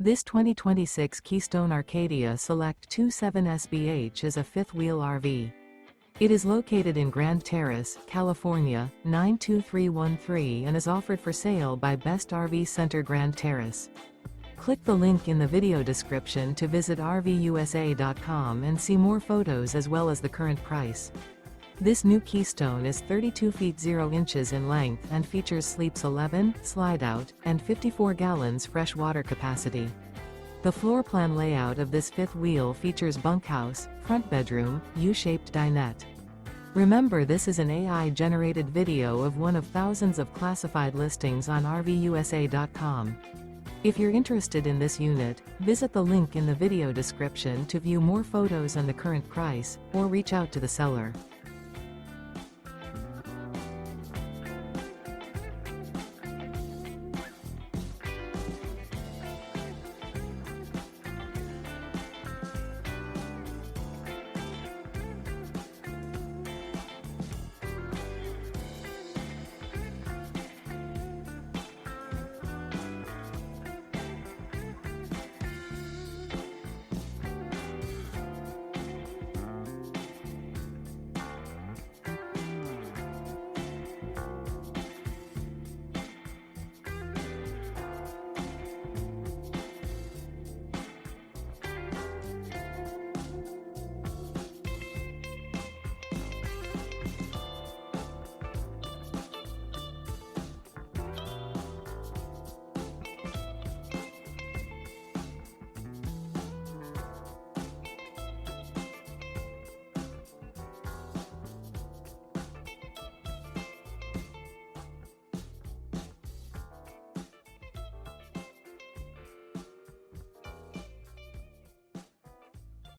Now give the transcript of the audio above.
This 2026 Keystone Arcadia Select 27SBH is a fifth-wheel RV. It is located in Grand Terrace, California, 92313 and is offered for sale by Best RV Center Grand Terrace. Click the link in the video description to visit RVUSA.com and see more photos as well as the current price. This new Keystone is 32 feet 0 inches in length and features sleeps 11, slide-out, and 54 gallons fresh water capacity. The floor plan layout of this fifth wheel features bunkhouse, front bedroom, U-shaped dinette. Remember, this is an AI-generated video of one of thousands of classified listings on RVUSA.com. If you're interested in this unit, visit the link in the video description to view more photos and the current price, or reach out to the seller.